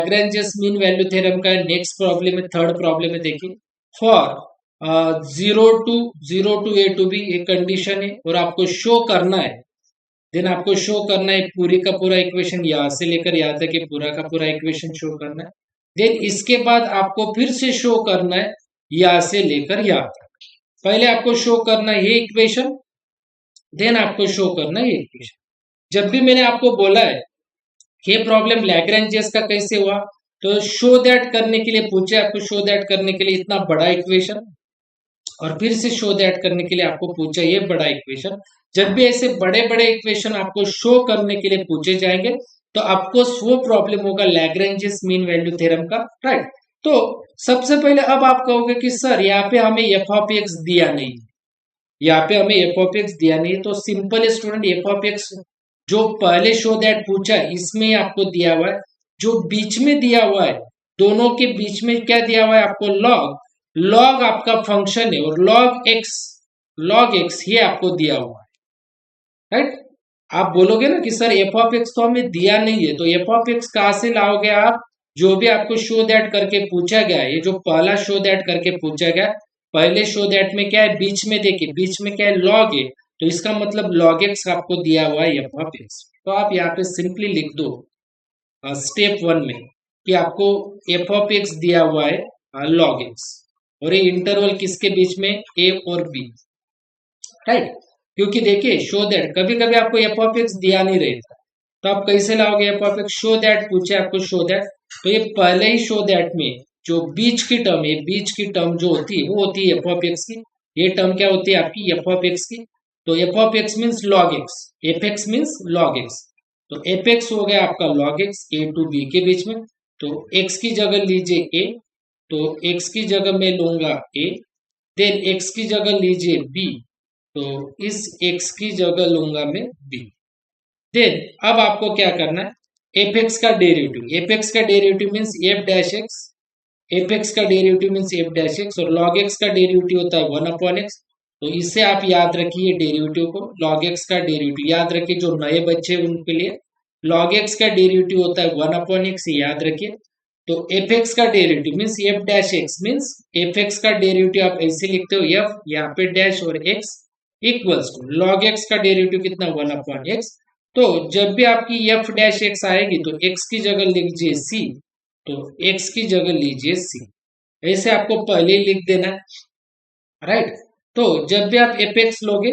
लैग्रेंजियस mean value theorem का next problem है, third problem है। देखिए, फॉर 0 ए टू बी एक कंडीशन है और आपको शो करना है, देन आपको शो करना है पूरी का पूरा इक्वेशन यहाँ से लेकर यहाँ तक के पूरा का पूरा इक्वेशन शो करना है। देन इसके बाद आपको फिर से शो करना है यहाँ से लेकर यहाँ तक। पहले आपको शो करना है ये इक्वेशन, देन आपको शो करना है ये इक्वेशन। जब भी मैंने आपको बोला है ये प्रॉब्लम लैग्रेंजियस का कैसे हुआ, तो शो दैट करने के लिए पूछे आपको, शो दैट करने के लिए इतना बड़ा इक्वेशन, और फिर से शो दैट करने के लिए आपको पूछा ये बड़ा इक्वेशन। जब भी ऐसे बड़े बड़े इक्वेशन आपको शो करने के लिए पूछे जाएंगे तो आपको वो प्रॉब्लम होगा लैग्रेंजियस मीन वैल्यू थ्योरम का, राइट। तो सबसे पहले अब आप कहोगे कि सर यहाँ पे हमें एफ ऑफ एक्स दिया नहीं, यहाँ पे हमें एफ ऑफ एक्स दिया नहीं, तो simple student F of x जो पहले शो दैट पूछा है इसमें आपको दिया हुआ है, जो बीच में दिया हुआ है दोनों के बीच में क्या दिया हुआ है आपको, लॉग। लॉग आपका फंक्शन है और लॉग एक्स ये आपको दिया हुआ है, राइट। आप बोलोगे ना कि सर एफ ऑफ एक्स तो हमें दिया नहीं है, तो एफ ऑफ एक्स कहां से लाओगे आप, जो भी आपको शो दैट करके पूछा गया है, ये जो पहला शो दैट करके पूछा गया, पहले शो दैट में क्या है, बीच में देखिए बीच में क्या है, लॉग है, तो इसका मतलब लॉग एक्स आपको दिया हुआ है एफ ऑफ एक्स। तो आप यहाँ पे सिंपली लिख दो स्टेप 1 में कि आपको एफ ऑफ एक्स दिया हुआ है लॉग एक्स, और ये इंटरवल किसके बीच में, ए और बी, राइट। क्योंकि देखिए शो दैट कभी कभी आपको एफ ऑफ एक्स दिया नहीं रहता, तो आप कैसे लाओगे F of x, show that पूछे आपको शो दैट, तो ये पहले ही शो दैट में जो बीच की टर्म है, बीच की टर्म जो होती है वो होती है एफ ऑफ एक्स की, ये टर्म क्या होती है आपकी एफ ऑफ एक्स की। तो f of x means log x, F x means log x, तो एफ एक्स हो गया आपका log x a to b के बीच में। तो एक्स की जगह लीजिए ए, तो एक्स की जगह मैं लूंगा ए, देन एक्स की जगह लीजिए बी, तो इस x की जगह लूंगा मैं b। देन अब आपको क्या करना है, एफ एक्स का डेरिवेटिव, एफ एक्स का derivative means F dash X, F x का derivative means F dash X, और लॉग एक्स का डेरिवेटिव होता है 1 अपॉन एक्स। तो इससे आप याद रखिए डेरिवेटिव को, लॉग एक्स का डेरिवेटिव याद रखिए, जो नए बच्चे उनके लिए लॉग एक्स का डेरिवेटिव होता है 1 अपॉन एक्स, याद रखिए। तो एफ एक्स का derivative means F dash x, means f x का डेरिवेटिव आप ऐसे लिखते हो एफ, यहाँ पे डैश और x equals to log x का डेरिवेटिव कितना 1 अपॉन एक्स। तो जब भी आपकी एफ डैश एक्स आएगी तो एक्स की जगह लीजिए सी, तो एक्स की जगह लीजिए सी, ऐसे आपको पहले लिख देना है, राइट। तो जब भी आप एफ एक्स लोगे,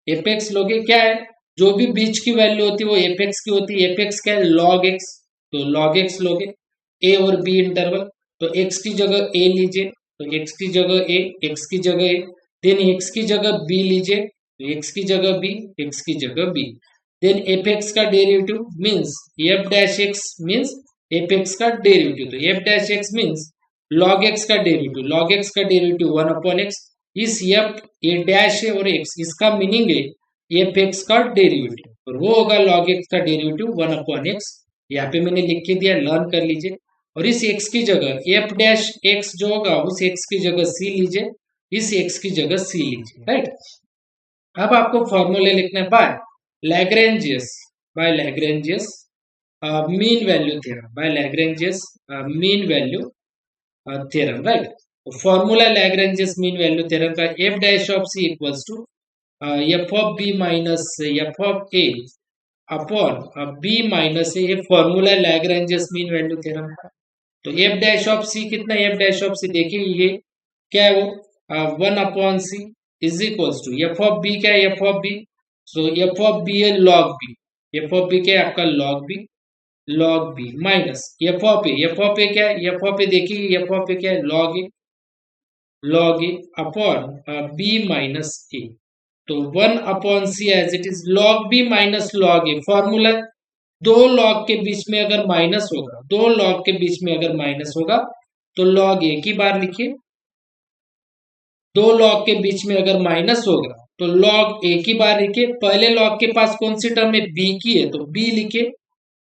एफ एक्स लोगे क्या है, जो भी बीच की वैल्यू होती है वो एफ एक्स की होती है, एफ एक्स क्या है लॉग एक्स, तो लॉग एक्स लोगे, ए और बी इंटरवल, तो एक्स की जगह ए लीजिए, तो एक्स की जगह ए, एक्स की जगह ए, देन एक्स की जगह बी लीजिए, तो एक्स की जगह बी, एक्स की जगह बी, देन एफ एक्स का derivative means F dash x, means f x का डेरिवेटिव, तो F dash x means log x का डेरिवेटिव, लॉग एक्स का डेरिवेटिव 1 अपॉन एक्स, इस एफ ए डैश है और एक्स इसका मीनिंग है एफ एक्स का डेरिवेटिव, और वो होगा लॉग एक्स का डेरिवेटिव 1 अपॉन एक्स, यहाँ पे मैंने लिख के दिया, लर्न कर लीजिए। और इस x की जगह एफ डैश एक्स जो होगा उस x की जगह c लीजिए, इस x की जगह c लीजिए, राइट। अब आपको फॉर्मूले लिखना है by Lagrange's mean value theorem, by Lagrange's mean value theorem, right. Formula Lagrange's mean value theorem का F dash of c equals to F of B minus F of A upon B minus A, ये formula Lagrange's mean value theorem का। तो F dash of सी कितना, F dash of सी देखिए ये क्या है वो 1 upon C is equals to F of B, क्या है F of B, so F of B है log B, F of B क्या है आपका log B minus F of A, F of ए क्या है, एफ ऑफ ए देखिए एफ ऑफ ए क्या है log a upon B minus a, तो 1 upon c as it is log B minus log a. Formula दो लॉग के बीच में अगर माइनस होगा, दो लॉग के बीच में अगर माइनस होगा तो लॉग ए की बार लिखिए, दो लॉग के बीच में अगर माइनस होगा तो लॉग ए की बार लिखिए। पहले लॉग के पास कौन सी टर्म है, बी की है, तो बी लिखिए,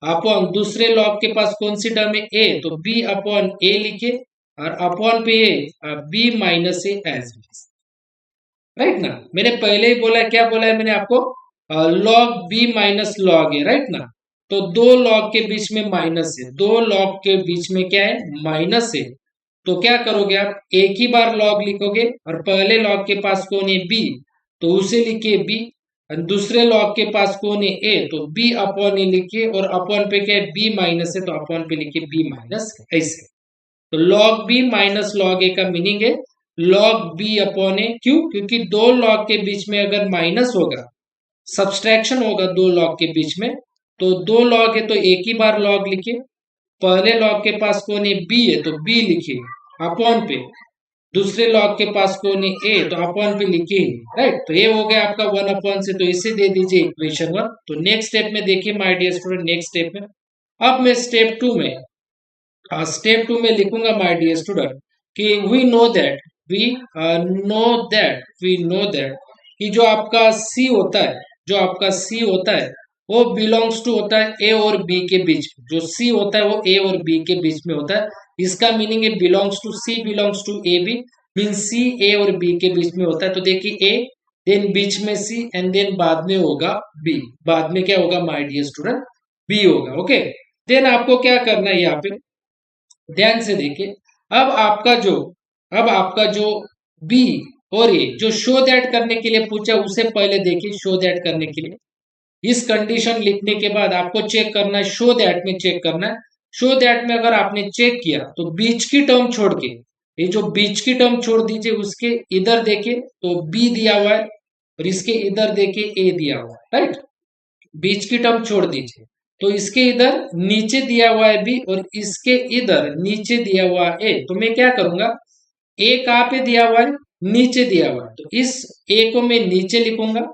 अपॉन दूसरे लॉग के पास कौन सी टर्म है, ए, तो बी अपॉन ए लिखिए, और अपॉन पे b minus a as it is, right ना। मैंने पहले ही बोला, क्या बोला है मैंने आपको, लॉग बी माइनस लॉग ए, राइट ना। तो दो लॉग के बीच में माइनस है, दो लॉग के बीच में क्या है, माइनस है। तो क्या करोगे आप, एक ही बार लॉग लिखोगे और पहले लॉग के पास कौन है, बी, तो उसे लिखिए बी। और दूसरे लॉग के पास कौन है, ए, तो बी अपॉन ए लिखिए, और अपॉन पे क्या है, बी माइनस है, तो अपॉन पे लिखिए बी माइनस, ऐसे। तो लॉग बी माइनस लॉग ए का मीनिंग है लॉग बी अपॉन ए। क्यों, क्योंकि दो लॉग के बीच में अगर माइनस होगा, सब्सट्रैक्शन होगा दो लॉग के बीच में, तो दो लॉग है तो एक ही बार लॉग लिखिए, पहले लॉग के पास कौन है, बी है, तो बी लिखिए अपॉन पे, दूसरे लॉग के पास कौन है, ए, तो अपॉन पे लिखिए, राइट। तो ये हो गया आपका वन अपॉन से, तो इसे दे दीजिए इक्वेशन वन। तो नेक्स्ट स्टेप में देखिए my dear student, next step में अब मैं स्टेप टू में लिखूंगा माय डियर स्टूडेंट कि वी नो दैट कि जो आपका सी होता है, जो आपका सी होता है वो बिलोंग्स टू होता है ए और बी के बीच में। जो सी होता है वो ए और बी के बीच में होता है, इसका मीनिंग है belongs to, C belongs to A B, mean C A और बी के बीच में होता है। तो देखिए ए, देन बीच में सी, एंड देन बाद में होगा बी, बाद में क्या होगा माय डियर स्टूडेंट, बी होगा। ओके, देन आपको क्या करना है, यहाँ पे ध्यान से देखिए। अब आपका जो बी और ए जो शो दैट करने के लिए पूछा, उसे पहले देखिए। शो दैट करने के लिए इस कंडीशन लिखने के बाद आपको चेक करना है, शो दैट में चेक करना है। शो दैट में अगर आपने चेक किया तो बीच की टर्म छोड़ के, ये जो बीच की टर्म छोड़ दीजिए, उसके इधर देखिए तो बी दिया हुआ है, और इसके इधर देखिए ए दिया हुआ है, राइट। बीच की टर्म छोड़ दीजिए, तो इसके इधर नीचे दिया हुआ है बी, और इसके इधर नीचे दिया हुआ है ए। तो मैं क्या करूंगा, ए कहाँ पे दिया हुआ है, नीचे दिया हुआ है, तो इस ए को मैं नीचे लिखूंगा।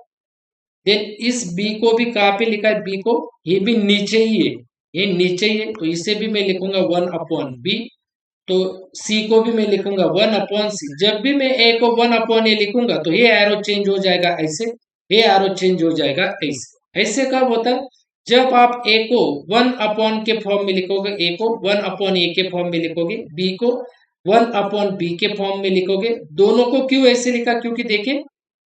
देन इस बी को भी कहाँ पे लिखा है, बी को, ये भी नीचे ही है, ये नीचे ही है, तो इसे भी मैं लिखूंगा वन अपॉन बी। तो सी को भी मैं लिखूंगा वन अपॉन सी। जब भी मैं ए को वन अपॉन ए लिखूंगा तो ये एरो चेंज हो जाएगा ऐसे, ये एरो चेंज हो जाएगा ऐसे। ऐसे कब होता है, जब आप ए को वन अपॉन के फॉर्म में लिखोगे, ए को वन अपॉन ए के फॉर्म में लिखोगे, बी को वन अपॉन बी के फॉर्म में लिखोगे। दोनों को क्यों ऐसे लिखा, क्योंकि देखिए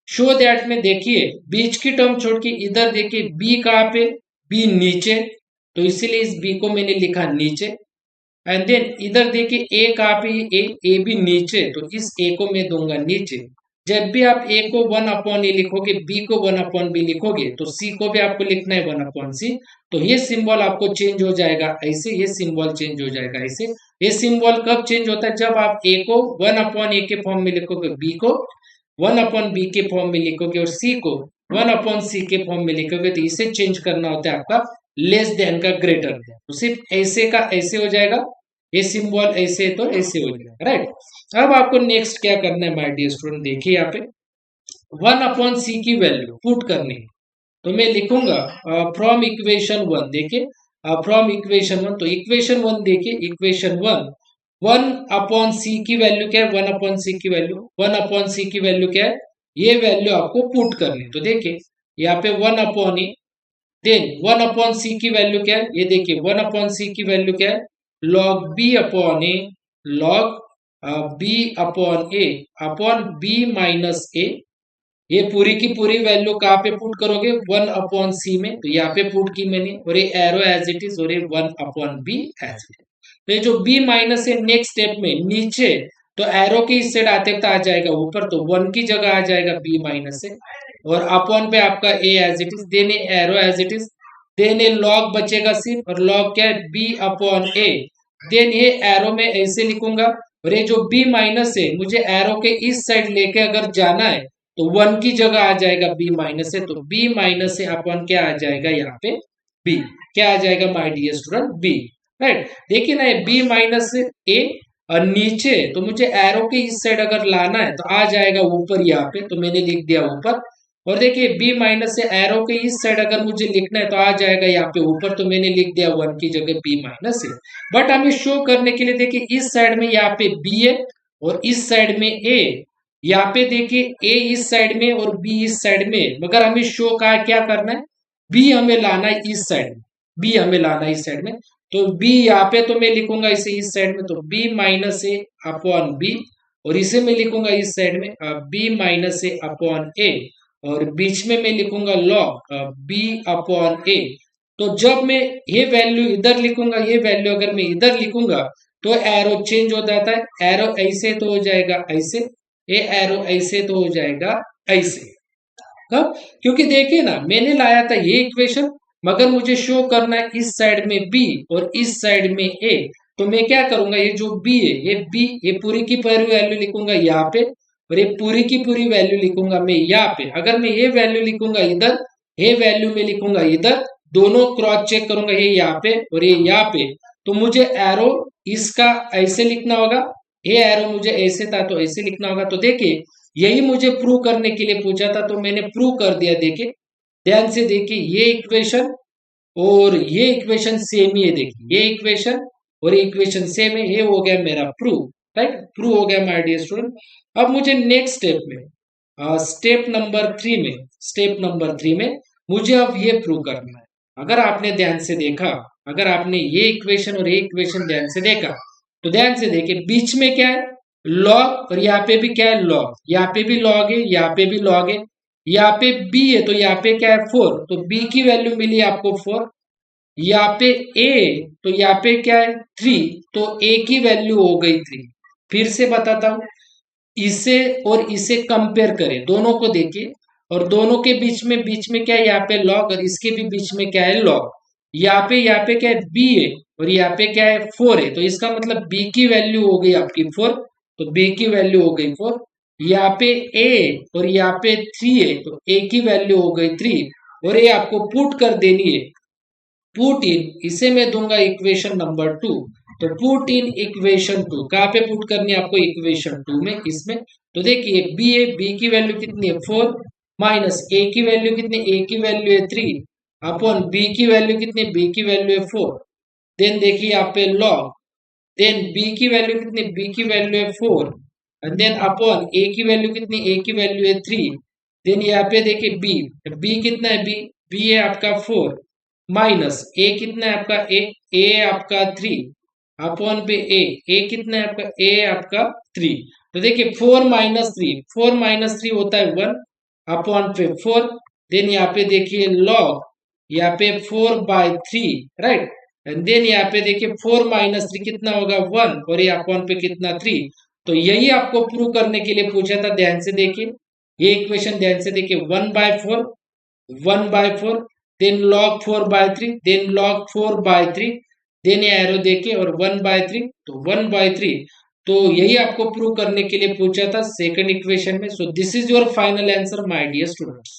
शो दैट में देखिए बीच की टर्म छोड़ के इधर देखिए बी कहाँ पे, बी नीचे, तो इसीलिए इस बी को मैंने लिखा नीचे। एंड देन इधर देखिए ए कहाँ पे, ए भी नीचे, तो इस ए को मैं दूंगा नीचे। जब भी आप ए को वन अपॉन ए लिखोगे, बी को वन अपॉन बी लिखोगे, तो सी को भी आपको लिखना है वन अपॉन सी। तो ये सिंबल आपको चेंज हो जाएगा ऐसे, ये सिंबल चेंज हो जाएगा ऐसे। ये सिंबल कब चेंज होता है, जब आप ए को वन अपॉन ए के फॉर्म में लिखोगे, बी को वन अपॉन बी के फॉर्म में लिखोगे, और सी को वन अपॉन सी के फॉर्म में लिखोगे। तो इसे चेंज करना होता है आपका लेस देन का ग्रेटर देन, तो सिर्फ ऐसे का ऐसे हो जाएगा, ये सिंबल ऐसे तो ऐसे हो जाएगा, राइट। अब आपको नेक्स्ट क्या करना है माय डियर स्टूडेंट, देखिए यहाँ पे वन अपॉन सी की वैल्यू पुट करनी है। तो मैं लिखूंगा फ्रॉम इक्वेशन वन, देखिए फ्रॉम इक्वेशन वन, तो इक्वेशन वन देखिए, इक्वेशन वन, वन अपॉन सी की वैल्यू क्या है, वन अपॉन सी की वैल्यू, वन अपॉन सी की वैल्यू क्या है, ये वैल्यू आपको पुट करनी है। तो देखिए यहाँ पे one upon A, then one upon सी की वैल्यू क्या है, ये देखिए वन अपॉन सी की वैल्यू क्या है, log B upon A, log B upon A upon B minus A. ये पूरी की पूरी वैल्यू कहाँ पे पुट करोगे, वन अपॉन सी में, तो यहाँ पे पुट की मैंने, और ये एरो एज इट इज, और ये one upon b as it is. तो ये जो बी माइनस है नेक्स्ट स्टेप में नीचे, तो एरो के इस साइड आते तो आ जाएगा ऊपर, तो वन की जगह आ जाएगा बी माइनस है, और अपॉन पे आपका A as it is, then arrow as it is, then ये लॉग बचेगा सिर्फ, और लॉग क्या है, बी अपॉन ए। देन ये एरो में ऐसे लिखूंगा, और ये जो बी माइनस है मुझे एरो के इस साइड लेके अगर जाना है, तो वन की जगह आ जाएगा बी माइनस है, तो बी माइनस से अपॉन क्या आ जाएगा यहाँ पे, बी, क्या आ जाएगा my dear student, b, right. देखिए ना, बी माइनस ए और नीचे, तो मुझे एरो के इस साइड अगर लाना है तो आ जाएगा ऊपर यहाँ पे, तो मैंने लिख दिया ऊपर। और देखिए बी माइनस से एरो के इस साइड अगर मुझे लिखना है तो आ जाएगा यहाँ पे ऊपर, तो मैंने लिख दिया वन की जगह बी माइनस है। बट हमें शो करने के लिए देखिए इस साइड में यहाँ पे बी है, और इस साइड में ए, यहाँ पे देखिए ए इस साइड में और बी इस साइड में, मगर हमें शो का क्या करना है, बी हमें लाना है इस साइड में, बी हमें लाना है इस साइड में। तो बी यहाँ पे तो मैं लिखूंगा इसे इस साइड में, तो बी माइनस ए अपॉन बी, और इसे मैं लिखूंगा इस साइड में बी माइनस ए अपॉन ए, और बीच में मैं लिखूंगा लॉग बी अपॉन ए, तो जब मैं ये वैल्यू इधर लिखूंगा, ये वैल्यू अगर मैं इधर लिखूंगा तो एरो चेंज हो जाता है। एरो ऐसे तो हो जाएगा ऐसे, ये एरो ऐसे तो हो जाएगा ऐसे। कब? क्योंकि देखिए ना, मैंने लाया था ये इक्वेशन, मगर मुझे शो करना है इस साइड में बी और इस साइड में ए। तो मैं क्या करूंगा, ये जो बी है, ये बी, ये पूरी की पूरी वैल्यू लिखूंगा यहाँ पे, और ये पूरी की पूरी वैल्यू लिखूंगा मैं यहाँ पे। अगर मैं ये वैल्यू लिखूंगा इधर, ये वैल्यू में लिखूंगा इधर, दोनों क्रॉस चेक करूंगा, ये यहाँ पे और ये यहाँ पे, तो मुझे एरो इसका ऐसे लिखना होगा, ये एरो मुझे ऐसे था तो ऐसे लिखना होगा। तो देखिए, यही मुझे प्रूव करने के लिए पूछा था, तो मैंने प्रूव कर दिया। देखिए, ध्यान से देखिए, ये इक्वेशन और ये इक्वेशन सेम ही है। देखिए, ये इक्वेशन और ये इक्वेशन सेम है, ये हो गया मेरा प्रूव। राइट, प्रूव हो गया माय डियर स्टूडेंट। अब मुझे नेक्स्ट स्टेप में, स्टेप नंबर थ्री में मुझे अब ये प्रूव करना है। अगर आपने ध्यान से देखा, अगर आपने ये इक्वेशन और ये इक्वेशन ध्यान से देखा, तो ध्यान से देखिए, बीच में क्या है, लॉग, और यहाँ पे भी क्या है, लॉग। यहाँ पे भी लॉग है, यहाँ पे भी लॉग है, यहाँ पे b है तो यहाँ पे क्या है, 4, तो b की वैल्यू मिली आपको 4। यहाँ पे a, तो यहाँ पे क्या है, 3, तो a की वैल्यू हो गई 3। फिर से बताता हूं, इसे और इसे कंपेयर करें, दोनों को देखिए, और दोनों के बीच में क्या है, यहाँ पे लॉग, और इसके भी बीच में क्या है, लॉग। यहाँ पे क्या है, b है, और यहाँ पे क्या है, 4 है, तो इसका मतलब b की वैल्यू हो गई आपकी 4, तो b की वैल्यू हो गई 4। यहाँ पे a और यहाँ पे 3 है, तो a की वैल्यू हो गई 3, और ये आपको पुट कर देनी है। पुट इन, इसे मैं दूंगा इक्वेशन नंबर 2। तो पुट इन इक्वेशन 2, कहाँ पे पुट करनी है आपको, इक्वेशन 2 में, इसमें। तो देखिए, बी है, बी की वैल्यू कितनी है, 4, माइनस ए की वैल्यू कितनी, ए की वैल्यू है 3, अपॉन बी की वैल्यू कितनी, बी की वैल्यू है 4। देन देखिए यहाँ पे लॉग, देन बी की वैल्यू कितनी, बी की वैल्यू है 4, एंड देन अपॉन ए की वैल्यू कितनी, ए की वैल्यू है 3। देन यहाँ पे देखिए बी, बी कितना है, बी, बी है आपका 4, माइनस ए कितना है आपका, ए आपका 3, अपॉन पे ए कितना है आपका, ए आपका 3। तो देखिए 4 - 3, 4 - 3 होता है 1, अपॉन पे 4। देन यहाँ पे देखिए लॉग, यहाँ पे 4/3, राइट। एंड देन यहाँ पे देखिए 4 - 3 कितना होगा, 1, और ये अपॉन पे कितना, 3। तो यही आपको प्रूव करने के लिए पूछा था। ध्यान से देखिए, ये इक्वेशन ध्यान से देखिए, 1/4, 1/4, then log 4/3, then log 4/3, then ये एरो देखिए, और 1/3, तो 1/3। तो यही आपको प्रूव करने के लिए पूछा था सेकंड इक्वेशन में। So this is your final answer my dear students.